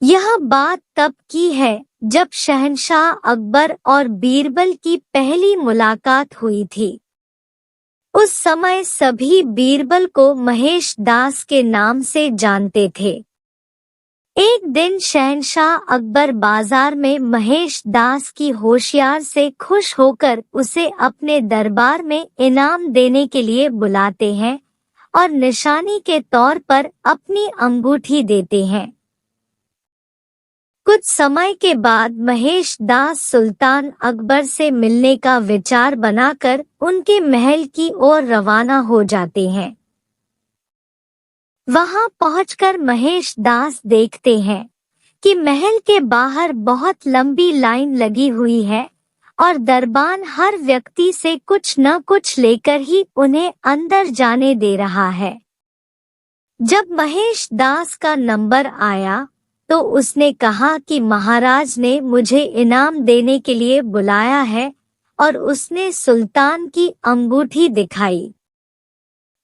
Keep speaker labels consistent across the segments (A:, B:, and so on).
A: यह बात तब की है जब शहंशाह अकबर और बीरबल की पहली मुलाकात हुई थी। उस समय सभी बीरबल को महेश दास के नाम से जानते थे। एक दिन शहंशाह अकबर बाजार में महेश दास की होशियार से खुश होकर उसे अपने दरबार में इनाम देने के लिए बुलाते हैं और निशानी के तौर पर अपनी अंगूठी देते हैं। कुछ समय के बाद महेश दास सुल्तान अकबर से मिलने का विचार बनाकर उनके महल की ओर रवाना हो जाते हैं। वहां पहुंचकर महेश दास देखते हैं कि महल के बाहर बहुत लंबी लाइन लगी हुई है और दरबान हर व्यक्ति से कुछ न कुछ लेकर ही उन्हें अंदर जाने दे रहा है। जब महेश दास का नंबर आया तो उसने कहा कि महाराज ने मुझे इनाम देने के लिए बुलाया है और उसने सुल्तान की अंगूठी दिखाई।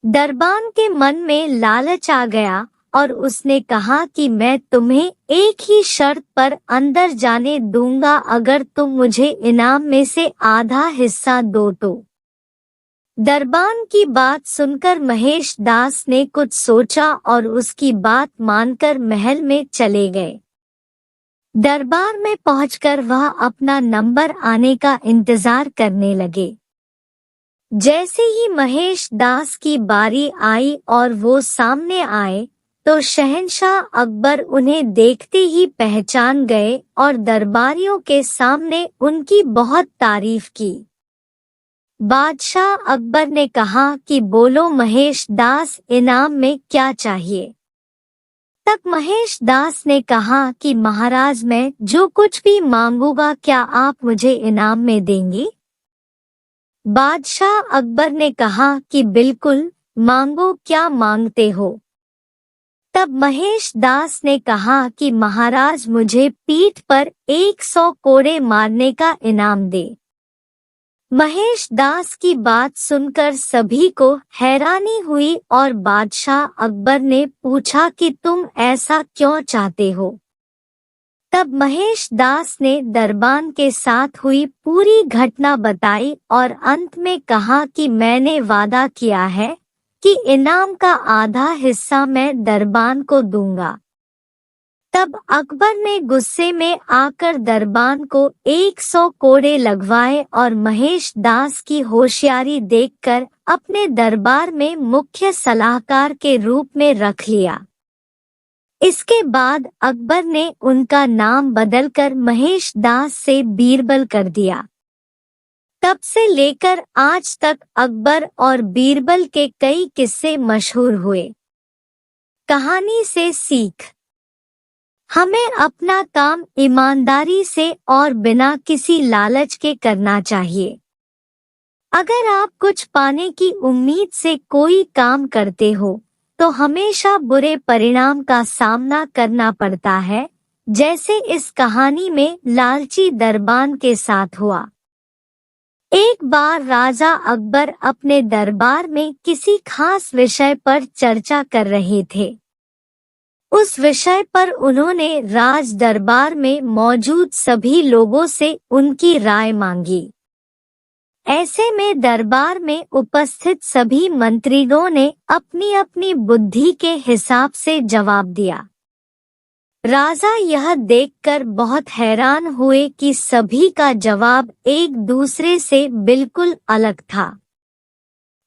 A: दरबान के मन में लालच आ गया और उसने कहा कि मैं तुम्हें एक ही शर्त पर अंदर जाने दूंगा, अगर तुम मुझे इनाम में से आधा हिस्सा दो तो। दरबान की बात सुनकर महेश दास ने कुछ सोचा और उसकी बात मानकर महल में चले गए। दरबार में पहुंचकर वह अपना नंबर आने का इंतजार करने लगे। जैसे ही महेश दास की बारी आई और वो सामने आए तो शहंशाह अकबर उन्हें देखते ही पहचान गए और दरबारियों के सामने उनकी बहुत तारीफ की। बादशाह अकबर ने कहा कि बोलो महेश दास, इनाम में क्या चाहिए? तब महेश दास ने कहा कि महाराज मैं जो कुछ भी मांगूंगा क्या आप मुझे इनाम में देंगे? बादशाह अकबर ने कहा कि बिल्कुल, मांगो, क्या मांगते हो? तब महेश दास ने कहा कि महाराज मुझे पीठ पर 100 कोड़े मारने का इनाम दे। महेश दास की बात सुनकर सभी को हैरानी हुई और बादशाह अकबर ने पूछा कि तुम ऐसा क्यों चाहते हो? तब महेश दास ने दरबान के साथ हुई पूरी घटना बताई और अंत में कहा कि मैंने वादा किया है कि इनाम का आधा हिस्सा मैं दरबान को दूंगा। तब अकबर ने गुस्से में आकर दरबान को 100 कोड़े लगवाए और महेश दास की होशियारी देखकर अपने दरबार में मुख्य सलाहकार के रूप में रख लिया। इसके बाद अकबर ने उनका नाम बदलकर महेश दास से बीरबल कर दिया। तब से लेकर आज तक अकबर और बीरबल के कई किस्से मशहूर हुए। कहानी से सीख: हमें अपना काम ईमानदारी से और बिना किसी लालच के करना चाहिए। अगर आप कुछ पाने की उम्मीद से कोई काम करते हो तो हमेशा बुरे परिणाम का सामना करना पड़ता है, जैसे इस कहानी में लालची दरबान के साथ हुआ। एक बार राजा अकबर अपने दरबार में किसी खास विषय पर चर्चा कर रहे थे। उस विषय पर उन्होंने राज दरबार में मौजूद सभी लोगों से उनकी राय मांगी। ऐसे में दरबार में उपस्थित सभी मंत्रियों ने अपनी अपनी बुद्धि के हिसाब से जवाब दिया। राजा यह देखकर बहुत हैरान हुए कि सभी का जवाब एक दूसरे से बिल्कुल अलग था।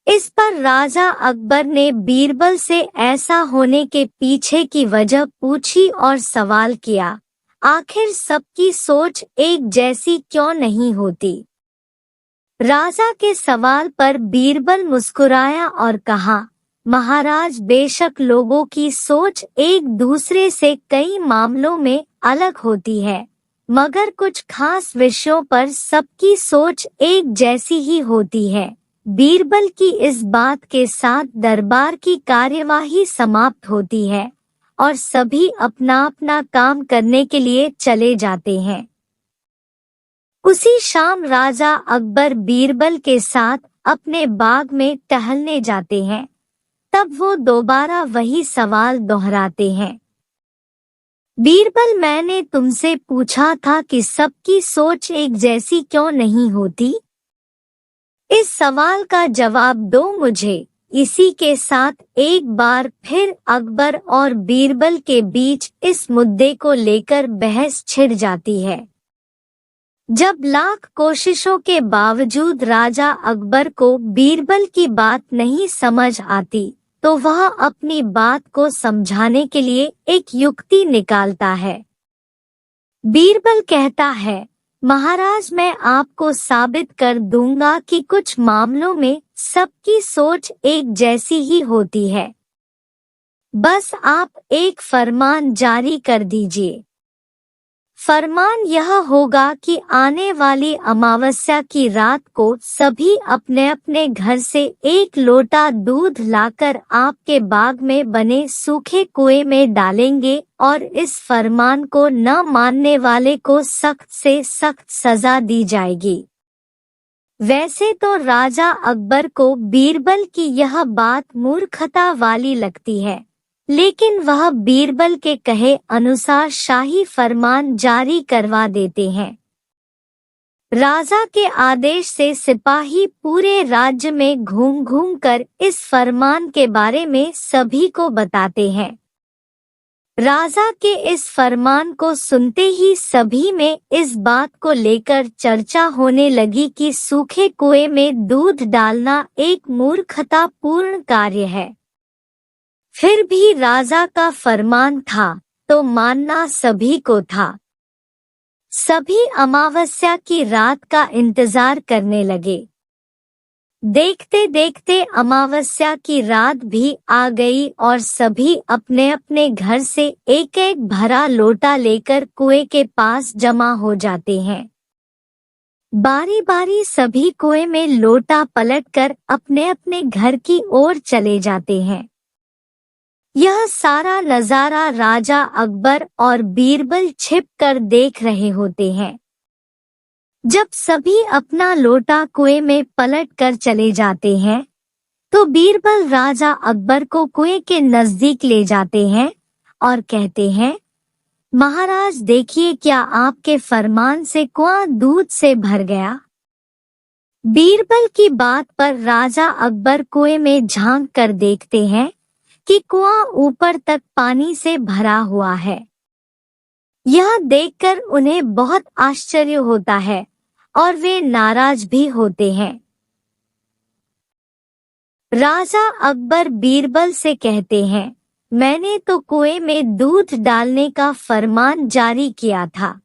A: इस पर राजा अकबर ने बीरबल से ऐसा होने के पीछे की वजह पूछी और सवाल किया, आखिर सबकी सोच एक जैसी क्यों नहीं होती? राजा के सवाल पर बीरबल मुस्कुराया और कहा, महाराज बेशक लोगों की सोच एक दूसरे से कई मामलों में अलग होती है, मगर कुछ खास विषयों पर सबकी सोच एक जैसी ही होती है। बीरबल की इस बात के साथ दरबार की कार्यवाही समाप्त होती है और सभी अपना अपना काम करने के लिए चले जाते हैं। उसी शाम राजा अकबर बीरबल के साथ अपने बाग में टहलने जाते हैं। तब वो दोबारा वही सवाल दोहराते हैं। बीरबल, मैंने तुमसे पूछा था कि सबकी सोच एक जैसी क्यों नहीं होती? इस सवाल का जवाब दो मुझे। इसी के साथ एक बार फिर अकबर और बीरबल के बीच इस मुद्दे को लेकर बहस छिड़ जाती है। जब लाख कोशिशों के बावजूद राजा अकबर को बीरबल की बात नहीं समझ आती, तो वह अपनी बात को समझाने के लिए एक युक्ति निकालता है। बीरबल कहता है, महाराज, मैं आपको साबित कर दूंगा कि कुछ मामलों में सबकी सोच एक जैसी ही होती है। बस आप एक फरमान जारी कर दीजिए। फरमान यह होगा कि आने वाली अमावस्या की रात को सभी अपने अपने घर से एक लोटा दूध लाकर आपके बाग में बने सूखे कुएं में डालेंगे और इस फरमान को न मानने वाले को सख्त से सख्त सजा दी जाएगी। वैसे तो राजा अकबर को बीरबल की यह बात मूर्खता वाली लगती है, लेकिन वह बीरबल के कहे अनुसार शाही फरमान जारी करवा देते हैं। राजा के आदेश से सिपाही पूरे राज्य में घूम घूम कर इस फरमान के बारे में सभी को बताते हैं। राजा के इस फरमान को सुनते ही सभी में इस बात को लेकर चर्चा होने लगी कि सूखे कुएं में दूध डालना एक मूर्खतापूर्ण कार्य है। फिर भी राजा का फरमान था तो मानना सभी को था। सभी अमावस्या की रात का इंतजार करने लगे। देखते देखते अमावस्या की रात भी आ गई और सभी अपने अपने घर से एक एक भरा लोटा लेकर कुएं के पास जमा हो जाते हैं। बारी बारी सभी कुएं में लोटा पलटकर अपने अपने घर की ओर चले जाते हैं। यह सारा नजारा राजा अकबर और बीरबल छिप कर देख रहे होते हैं। जब सभी अपना लोटा कुएं में पलट कर चले जाते हैं, तो बीरबल राजा अकबर को कुएं के नजदीक ले जाते हैं और कहते हैं, महाराज देखिए, क्या आपके फरमान से कुआं दूध से भर गया? बीरबल की बात पर राजा अकबर कुएं में झांक कर देखते हैं कि कुआं ऊपर तक पानी से भरा हुआ है। यह देखकर उन्हें बहुत आश्चर्य होता है और वे नाराज भी होते हैं। राजा अकबर बीरबल से कहते हैं, मैंने तो कुएं में दूध डालने का फरमान जारी किया था,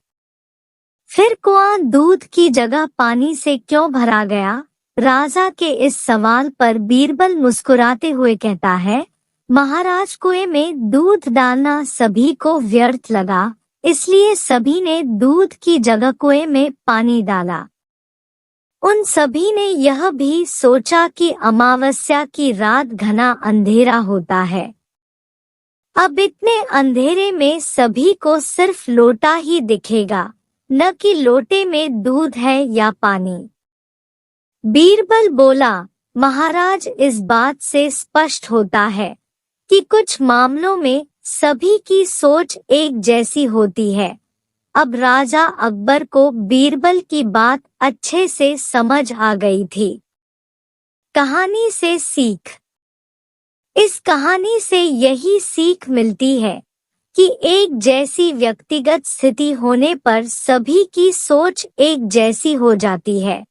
A: फिर कुआं दूध की जगह पानी से क्यों भरा गया? राजा के इस सवाल पर बीरबल मुस्कुराते हुए कहता है, महाराज, कुएं में दूध डालना सभी को व्यर्थ लगा, इसलिए सभी ने दूध की जगह कुएं में पानी डाला। उन सभी ने यह भी सोचा कि अमावस्या की रात घना अंधेरा होता है। अब इतने अंधेरे में सभी को सिर्फ लोटा ही दिखेगा, न कि लोटे में दूध है या पानी। बीरबल बोला, महाराज, इस बात से स्पष्ट होता है कि कुछ मामलों में सभी की सोच एक जैसी होती है। अब राजा अकबर को बीरबल की बात अच्छे से समझ आ गई थी। कहानी से सीख। इस कहानी से यही सीख मिलती है कि एक जैसी व्यक्तिगत स्थिति होने पर सभी की सोच एक जैसी हो जाती है।